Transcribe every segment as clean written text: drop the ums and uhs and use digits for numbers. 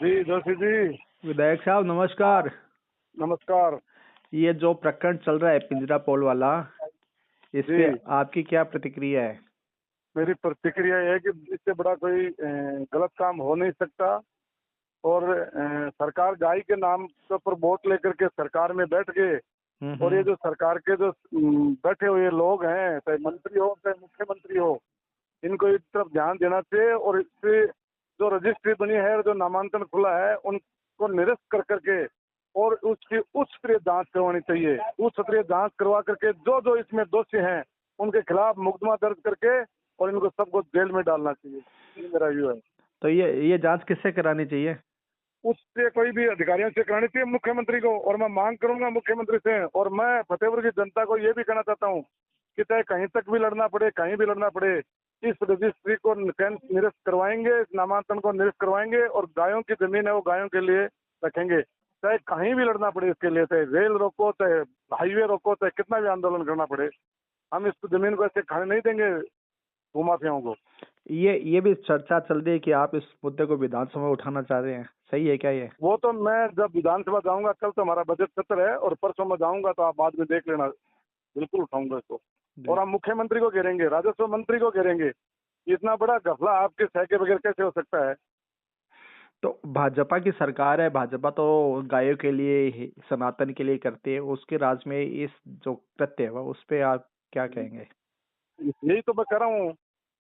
जी जोशी जी। विधायक साहब नमस्कार। नमस्कार। ये जो प्रकरण चल रहा है पिंजरा पोल वाला, इस पे जी आपकी क्या प्रतिक्रिया है? मेरी प्रतिक्रिया यह है कि इससे बड़ा कोई गलत काम हो नहीं सकता। और सरकार गाय के नाम के ऊपर वोट लेकर के सरकार में बैठ गए। और ये हम्म। जो सरकार के जो बैठे हुए लोग हैं, चाहे मंत्री हो चाहे मुख्यमंत्री हो, इनको इस तरफ ध्यान देना चाहिए। और इससे जो रजिस्ट्री बनी है और जो नामांकन खुला है उनको निरस्त कर करके और उसकी उच्च स्तरीय जांच करवानी चाहिए। उच्च स्तरीय जांच करवा करके जो जो इसमें दोषी हैं उनके खिलाफ मुकदमा दर्ज करके और इनको सबको जेल में डालना चाहिए। ये मेरा व्यू है। तो ये जांच किससे करानी चाहिए? उससे कोई भी अधिकारियों से करानी चाहिए, मुख्यमंत्री को। और मैं मांग करूंगा मुख्यमंत्री से। और मैं फतेहपुर की जनता को ये भी कहना चाहता हूँ कि चाहे कहीं तक भी लड़ना पड़े, कहीं भी लड़ना पड़े, इस रजिस्ट्री को निरस्त करवाएंगे, इस नामांकन को निरस्त करवाएंगे और गायों की जमीन है वो गायों के लिए रखेंगे। चाहे कहीं भी लड़ना पड़े इसके लिए, चाहे रेल रोको, चाहे हाईवे रोको, चाहे कितना भी आंदोलन करना पड़े, हम इस जमीन को ऐसे खाने नहीं देंगे भूमाफियाओं को। ये भी चर्चा चल रही है कि आप इस मुद्दे को विधानसभा में उठाना चाह रहे हैं, सही है क्या ये? वो तो मैं जब विधानसभा जाऊंगा, कल तो हमारा बजट सत्र है और परसों में जाऊंगा तो आप बाद में देख लेना, बिल्कुल उठाऊंगा इसको। और हम मुख्यमंत्री को घेरेंगे, राजस्व मंत्री को घेरेंगे। इतना बड़ा घपला आपके सह के बगैर कैसे हो सकता है? तो भाजपा की सरकार है, भाजपा तो गायों के लिए सनातन के लिए करती है, उसके राज में इस जो कृत्य है उस पे आप क्या कहेंगे? यही तो मैं कह रहा हूँ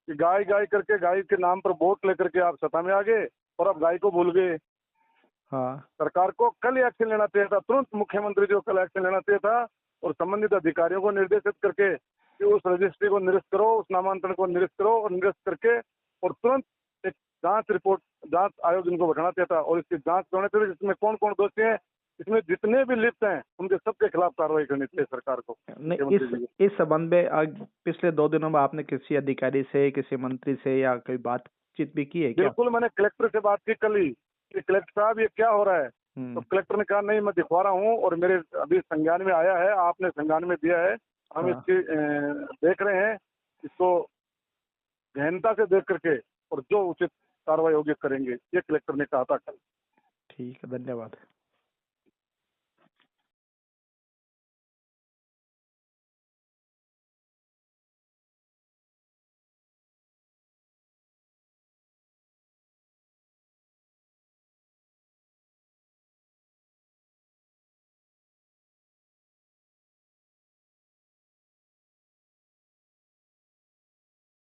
कि गाय गाय करके गाय के नाम पर वोट लेकर के आप सत्ता में आ गए और अब गाय को भूल गए। हाँ। सरकार को कल एक्शन लेना चाहिए था, तुरंत मुख्यमंत्री जी को कल एक्शन लेना चाहिए था और संबंधित अधिकारियों को निर्देशित करके कि उस रजिस्ट्री को निरस्त करो, उस नामांकन को निरस्त करो और निरस्त करके और तुरंत एक जांच आयोग इनको बैठाना चाहिए था। और इसकी जांच करने चाहिए इसमें कौन कौन दोषी हैं, इसमें जितने भी लिप्त हैं उनके सबके खिलाफ कार्रवाई करनी चाहिए सरकार को। नहीं, इस संबंध में पिछले 2 दिनों में आपने किसी अधिकारी से, किसी मंत्री से या कोई बातचीत भी की है क्या? बिल्कुल, मैंने कलेक्टर से बात की कल ही कि कलेक्टर साहब ये क्या हो रहा है। तो कलेक्टर ने कहा नहीं मैं दिखवा रहा हूँ और मेरे अभी संज्ञान में आया है, आपने संज्ञान में दिया है, हम हाँ। इसकी देख रहे हैं, इसको गहनता से देख करके और जो उचित कार्रवाई होगी करेंगे, ये कलेक्टर ने कहा था कल। ठीक है, धन्यवाद।